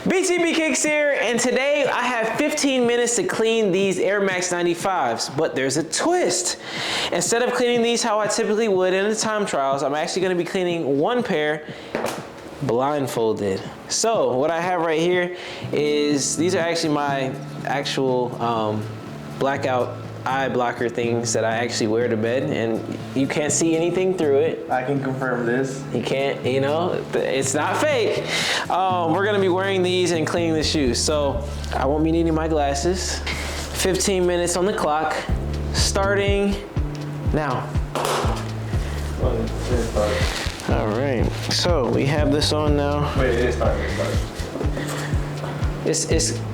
BTB Kicks here, and today I have 15 minutes to clean these Air Max 95s, but there's a twist. Instead of cleaning these how I typically would in the time trials, I'm actually going to be cleaning one pair blindfolded. So what I have right here is, these are actually my actual blackout eye blocker things that I actually wear to bed, and you can't see anything through it. I can confirm this. You can't, you know, it's not fake. We're gonna be wearing these and cleaning the shoes. So I won't be needing my glasses. 15 minutes on the clock, starting now. All right, so we have this on now. Wait, it is starting.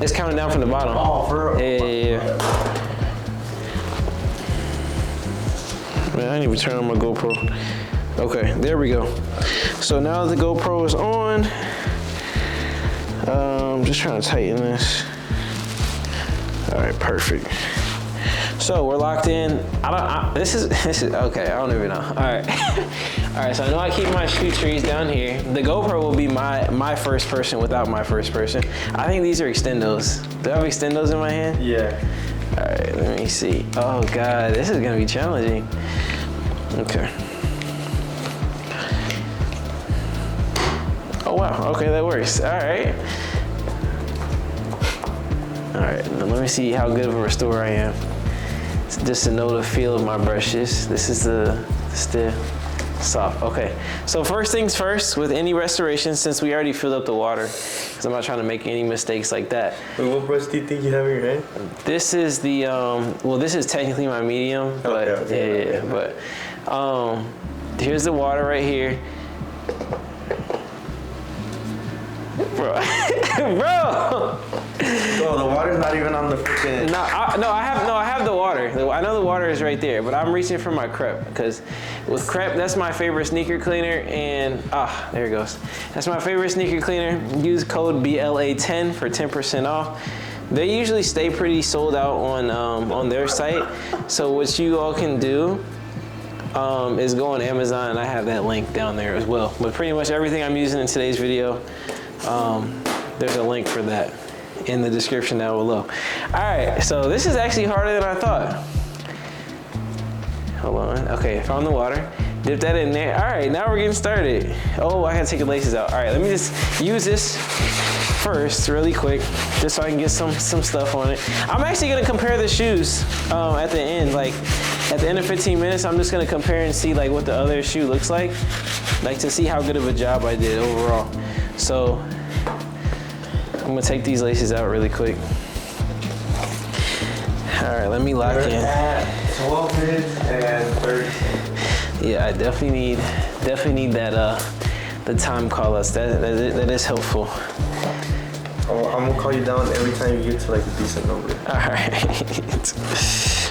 It's counting down from the bottom. Oh, for real? Yeah. Man, I didn't even turn on my GoPro. Okay, there we go. So now the GoPro is on. I'm just trying to tighten this. All right, perfect. So we're locked in. This is okay. I don't even know. All right, all right. So I know I keep my shoe trees down here. The GoPro will be my first person without my first person. I think these are extendos. Do I have extendos in my hand? Yeah. All right, let me see. Oh God, this is gonna be challenging. Okay. Oh wow, okay, that works. All right. All right, now let me see how good of a restorer I am. Just to know the feel of my brushes. This is still soft. Okay, so first things first, with any restoration, since we already filled up the water, because I'm not trying to make any mistakes like that. Wait, what brush do you think you have in your hand? This is the, well, this is technically my medium, but okay. yeah, but here's the water right here. Bro, bro. Oh, the water's not even on the freaking. I have the water. I know the water is right there, but I'm reaching for my crepe, because with crepe, that's my favorite sneaker cleaner, and there it goes. That's my favorite sneaker cleaner. Use code BLA10 for 10% off. They usually stay pretty sold out on their site. So what you all can do is go on Amazon, and I have that link down there as well. But pretty much everything I'm using in today's video, there's a link for that in the description down below. All right, so this is actually harder than I thought. Hold on, okay, found the water. Dip that in there. All right, now we're getting started. Oh, I gotta take the laces out. All right, let me just use this first really quick, just so I can get some stuff on it. I'm actually gonna compare the shoes at the end. Like at the end of 15 minutes, I'm just gonna compare and see like what the other shoe looks like to see how good of a job I did overall. So I'm gonna take these laces out really quick. All right, let me lock in. At 12 minutes and 30. Yeah, I definitely need that the time call outs. That is helpful. Oh, I'm gonna call you down every time you get to like a decent number. All right.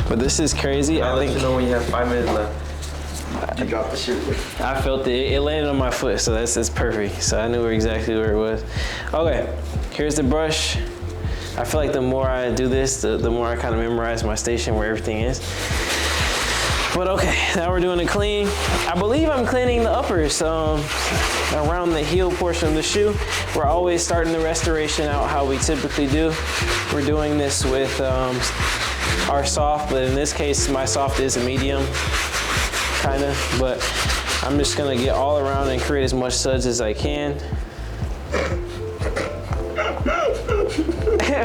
But this is crazy. I'll let you know when you have 5 minutes left. You dropped the shoe. I felt it. It landed on my foot, so that's perfect. So I knew exactly where it was. Okay, here's the brush. I feel like the more I do this, the more I kind of memorize my station where everything is. But okay, now we're doing a clean. I believe I'm cleaning the uppers around the heel portion of the shoe. We're always starting the restoration out how we typically do. We're doing this with our soft, but in this case, my soft is a medium, kind of. But I'm just gonna get all around and create as much suds as I can.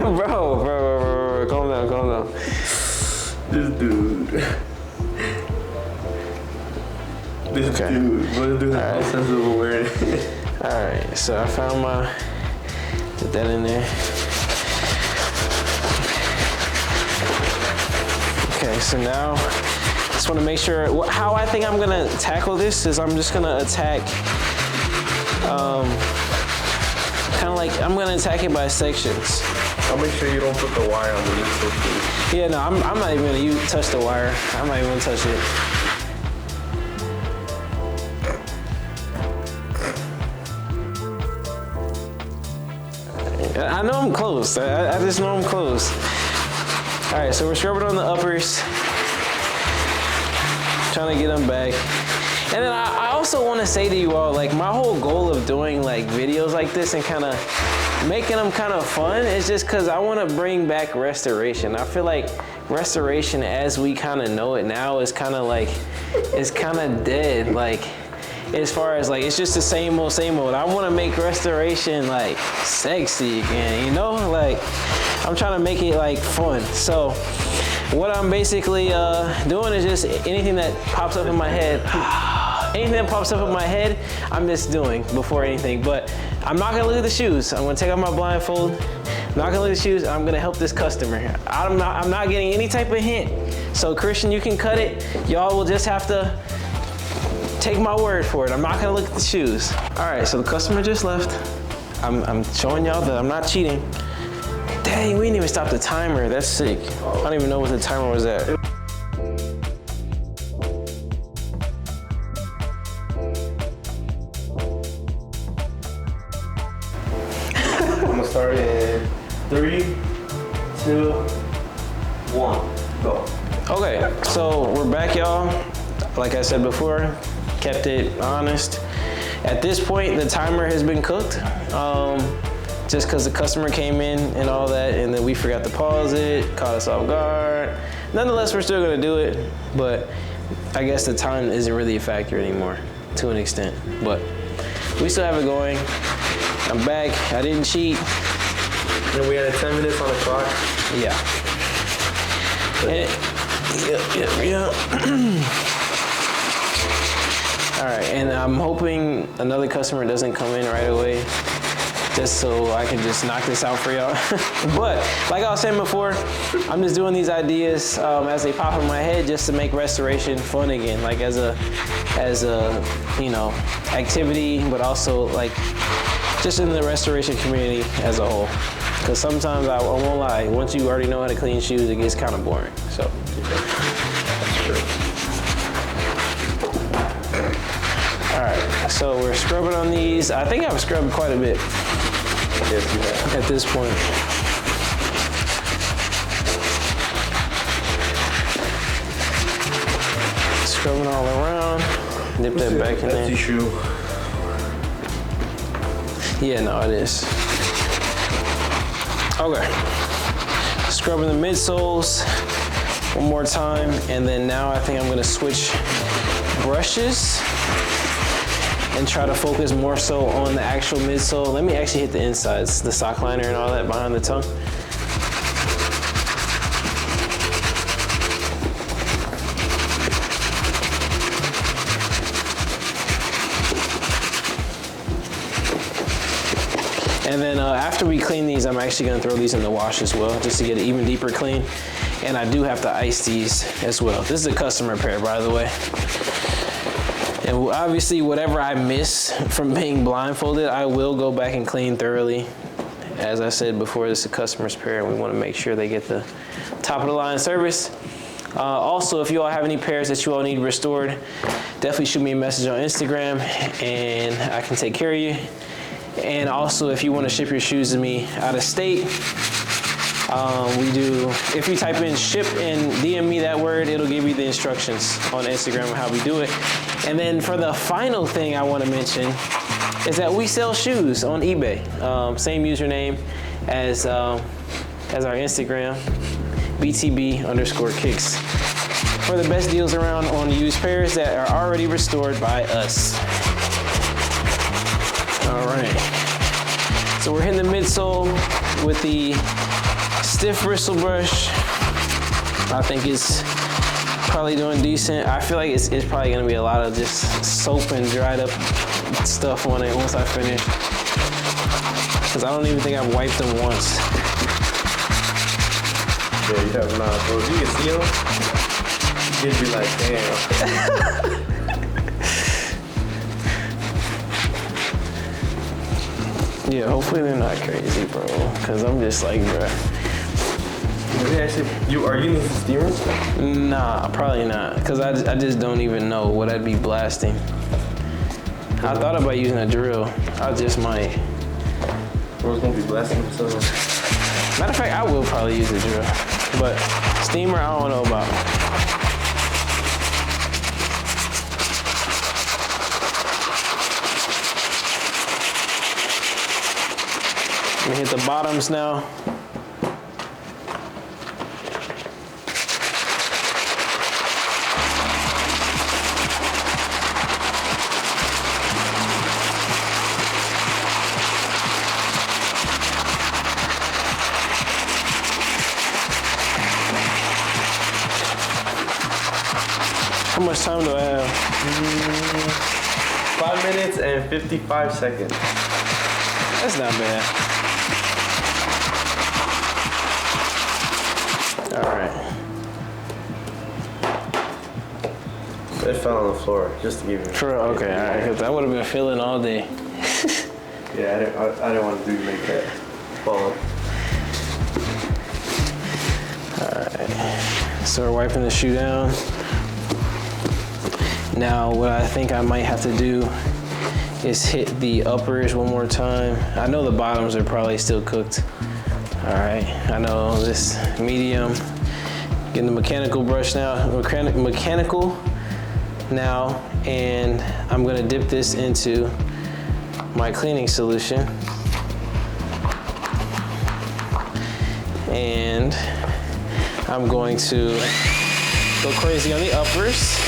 bro, calm down. This dude. This dude has no sense of awareness. All right, so I found put that in there. Okay, so now, just wanna make sure, how I think I'm gonna tackle this is I'm just gonna attack, kind of like, I'm gonna attack it by sections. I'll make sure you don't put the wire on the inside. Yeah, no, I'm not even gonna touch the wire. I'm not even gonna touch it. I know I'm close. I just know I'm close. All right, so we're scrubbing on the uppers. Trying to get them back. And then I also want to say to you all, like, my whole goal of doing like videos like this and kind of making them kind of fun. It's just because I want to bring back restoration. I feel like restoration as we kind of know it now is kind of like, it's kind of dead. Like, as far as like, it's just the same old, same old. I want to make restoration like sexy again, you know? Like, I'm trying to make it like fun. So what I'm basically doing is just anything that pops up in my head, I'm just doing before anything. But I'm not gonna look at the shoes. I'm gonna take off my blindfold. I'm not gonna look at the shoes. I'm gonna help this customer. I'm not getting any type of hint. So Christian, you can cut it. Y'all will just have to take my word for it. I'm not gonna look at the shoes. All right, so the customer just left. I'm showing y'all that I'm not cheating. Dang, we didn't even stop the timer. That's sick. I don't even know what the timer was at. I'm gonna start in 3, 2, 1, go. Okay, so we're back, y'all. Like I said before, kept it honest. At this point, the timer has been cooked. Just because the customer came in and all that, and then we forgot to pause it, caught us off guard. Nonetheless, we're still gonna do it, but I guess the time isn't really a factor anymore, to an extent. But we still have it going. I'm back, I didn't cheat. And we had 10 minutes on the clock. Yeah. Yep. All right, and I'm hoping another customer doesn't come in right away, just so I can just knock this out for y'all. But like I was saying before, I'm just doing these ideas as they pop in my head, just to make restoration fun again, like as a you know, activity, but also like just in the restoration community as a whole. Because sometimes I won't lie, once you already know how to clean shoes, it gets kind of boring. So. That's true. All right, so we're scrubbing on these. I think I've scrubbed quite a bit. Yes, you have. At this point. Scrubbing all around. Dip that back in there. That's your shoe. Yeah, no, it is. Okay. Scrubbing the midsoles one more time, and then now I think I'm gonna switch brushes and try to focus more so on the actual midsole. Let me actually hit the insides, the sock liner and all that behind the tongue. And then after we clean these, I'm actually gonna throw these in the wash as well, just to get an even deeper clean. And I do have to ice these as well. This is a custom repair, by the way. And obviously, whatever I miss from being blindfolded, I will go back and clean thoroughly. As I said before, this is a customer's pair, and we want to make sure they get the top of the line service. Also, if you all have any pairs that you all need restored, definitely shoot me a message on Instagram, and I can take care of you. And also, if you want to ship your shoes to me out of state, we do, if you type in ship and DM me that word, it'll give you the instructions on Instagram of how we do it. And then for the final thing I want to mention is that we sell shoes on eBay. Same username as our Instagram, BTB_Kicks. For the best deals around on used pairs that are already restored by us. All right. So we're hitting the midsole with the stiff bristle brush. I think it's probably doing decent. I feel like it's probably gonna be a lot of just soap and dried up stuff on it once I finish. Cause I don't even think I've wiped them once. Yeah, you have not, bro. If you can see them, you'd be like, damn. Yeah, hopefully they're not crazy, bro. Cause I'm just like, bro. Are you using steamers? Nah, probably not. Cause I just don't even know what I'd be blasting. I thought about using a drill. I just might. Bro's gonna be blasting himself. Matter of fact, I will probably use a drill. But steamer, I don't know about. me hit the bottoms now. How much time do I have? 5 minutes and 55 seconds. That's not bad. All right. It fell on the floor, just to give you. True. Okay. All right. Cause I would have been feeling all day. Yeah, I didn't want to do like that. Fall. All right. So we're wiping the shoe down. Now, what I think I might have to do is hit the uppers one more time. I know the bottoms are probably still cooked. All right, I know this medium. Getting the mechanical brush now, mechanical now, and I'm gonna dip this into my cleaning solution. And I'm going to go crazy on the uppers.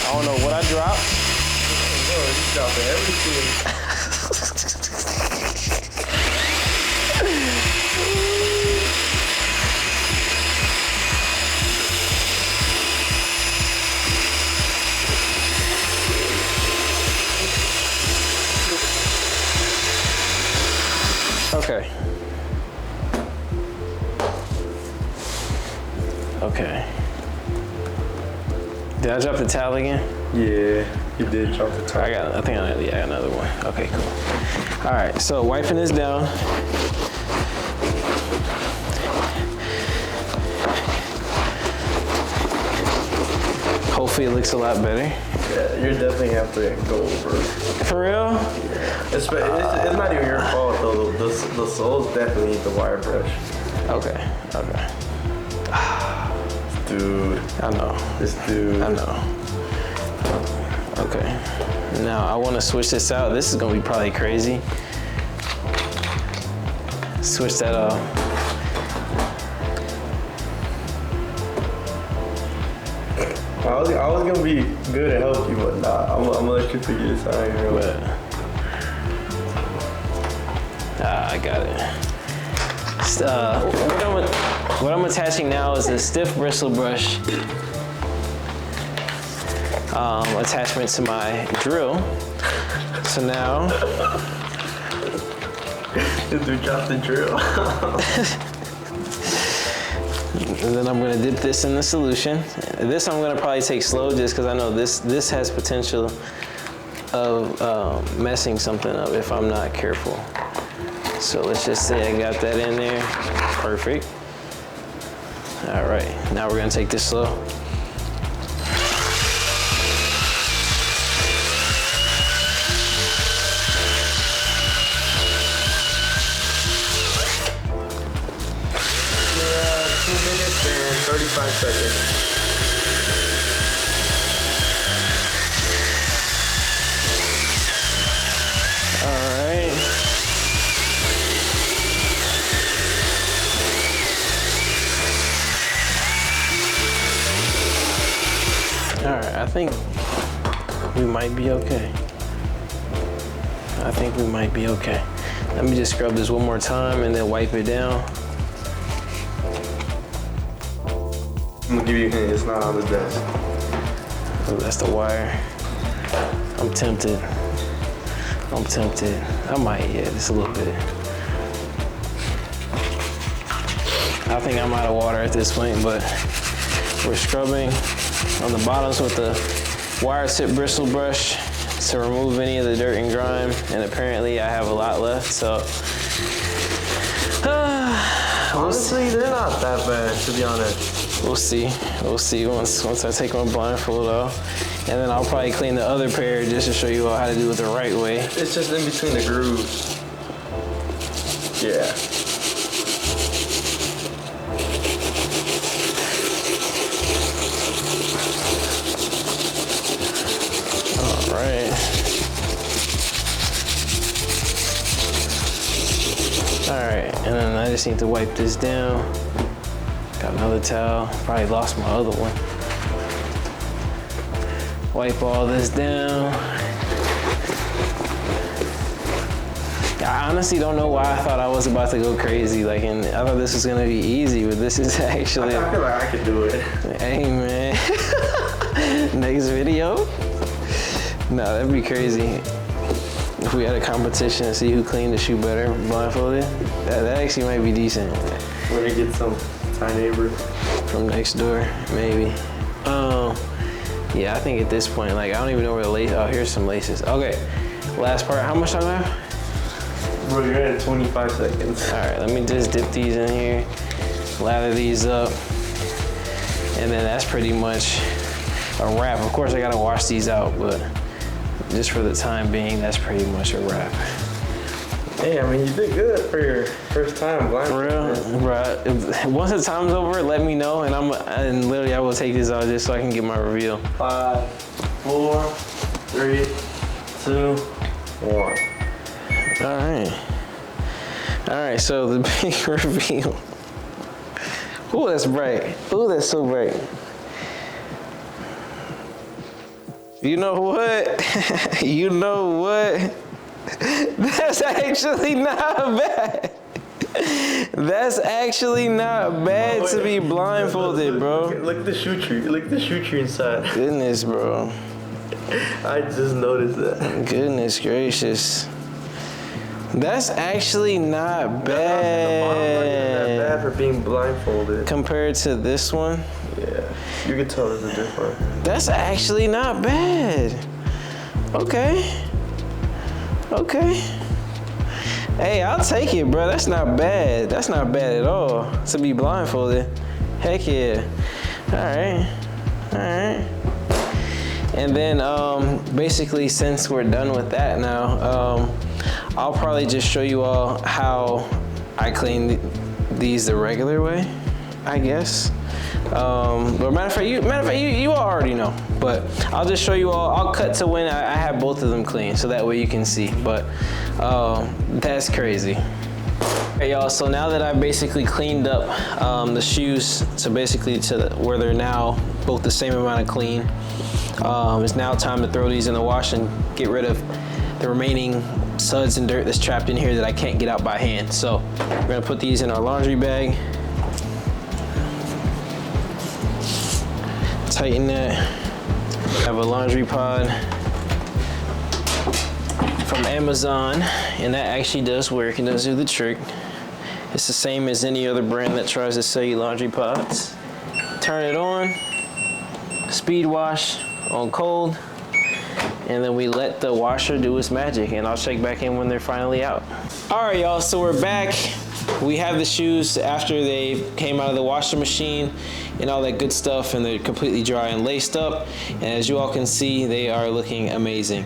I don't know what I dropped. Oh, you dropped everything. Okay. Okay. Did I drop the towel again? Yeah, you did drop the towel. I got another one. Okay, cool. All right, so wiping this down. Hopefully it looks a lot better. Yeah, you're definitely have to go over. For real? Yeah. It's not even your fault though. The soles definitely need the wire brush. Okay. Dude. I know. This dude. I know. Okay. Now I want to switch this out. This is gonna be probably crazy. Switch that off. I was gonna be good to help you, but nah, I'm gonna let you figure this out here. But, I got it. What I'm attaching now is a stiff bristle brush attachment to my drill. So now, we dropped the drill. and then I'm gonna dip this in the solution. This I'm gonna probably take slow just because I know this has potential of messing something up if I'm not careful. So let's just say I got that in there. Perfect. All right, now we're gonna take this slow. Yeah, 2 minutes and 35 seconds. All right. All right, I think we might be okay. Let me just scrub this one more time and then wipe it down. I'm gonna give you a hint, it's not on the desk. Oh, that's the wire. I'm tempted. I might, yeah, just a little bit. I think I'm out of water at this point, but we're scrubbing on the bottoms with the wire tip bristle brush to remove any of the dirt and grime, and apparently I have a lot left, so. Honestly, they're not that bad, to be honest. We'll see once I take my blindfold off. And then I'll probably clean the other pair just to show you all how to do it the right way. It's just in between the grooves. Yeah. just need to wipe this down. Got another towel. Probably lost my other one. Wipe all this down. I honestly don't know why I thought I was about to go crazy. Like, and I thought this was gonna be easy, but this is actually. I feel like I could do it. Hey man. Next video? No, that'd be crazy. If we had a competition to see who cleaned the shoe better, blindfolded, that actually might be decent. We're gonna get some Thai neighbors from next door, maybe. Yeah, I think at this point, like, I don't even know where the lace. Oh, here's some laces. Okay, last part. How much time do I have? Bro, you're at 25 seconds. All right, let me just dip these in here, lather these up, and then that's pretty much a wrap. Of course, I gotta wash these out, but just for the time being, that's pretty much a wrap. Hey, I mean, you did good for your first time blindfolded. For real, bro. Once the time's over, let me know, and literally I will take this out just so I can get my reveal. 5, 4, 3, 2, 1. All right, so the big reveal. Ooh, that's bright. Ooh, that's so bright. You know what? You know what? That's actually not bad. That's actually not bad to be blindfolded, bro. Look at the shoe tree. Look at the shoe tree inside. Goodness, bro. I just noticed that. Goodness gracious. That's actually not bad. The bottom isn't that bad for being blindfolded. Compared to this one? Yeah, you can tell there's a difference. That's actually not bad. Okay. Okay. Hey, I'll take it, bro. That's not bad. That's not bad at all to be blindfolded. Heck yeah. All right. All right. And then basically, since we're done with that now, I'll probably just show you all how I clean these the regular way, I guess. But matter of fact, you all already know. But I'll just show you all. I'll cut to when I have both of them clean, so that way you can see. But that's crazy. Okay, y'all. So now that I've basically cleaned up the shoes, so basically where they're now both the same amount of clean, it's now time to throw these in the wash and get rid of the remaining suds and dirt that's trapped in here that I can't get out by hand. So we're gonna put these in our laundry bag. Tighten that. I have a laundry pod from Amazon, and that actually does work. It does do the trick. It's the same as any other brand that tries to sell you laundry pods. Turn it on, speed wash on cold, and then we let the washer do its magic, and I'll check back in when they're finally out. All right, y'all, so we're back. We have the shoes after they came out of the washing machine and all that good stuff, and they're completely dry and laced up. And as you all can see, they are looking amazing.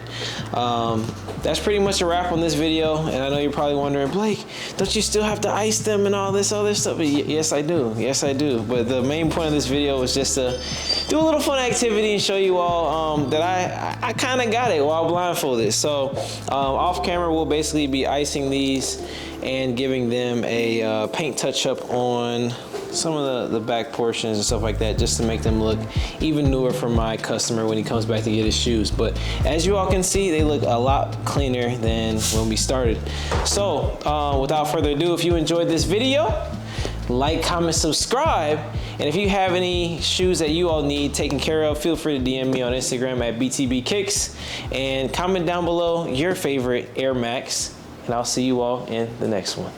That's pretty much a wrap on this video. And I know you're probably wondering, Blake, don't you still have to ice them and all this other stuff? But yes, I do. Yes, I do. But the main point of this video was just to do a little fun activity and show you all that I kind of got it while blindfolded. So off camera, we'll basically be icing these and giving them a paint touch-up on some of the back portions and stuff like that, just to make them look even newer for my customer when he comes back to get his shoes. But as you all can see, they look a lot cleaner than when we started. So without further ado, if you enjoyed this video, like, comment, subscribe. And if you have any shoes that you all need taken care of, feel free to DM me on Instagram at BTB Kicks and comment down below your favorite Air Max. And I'll see you all in the next one.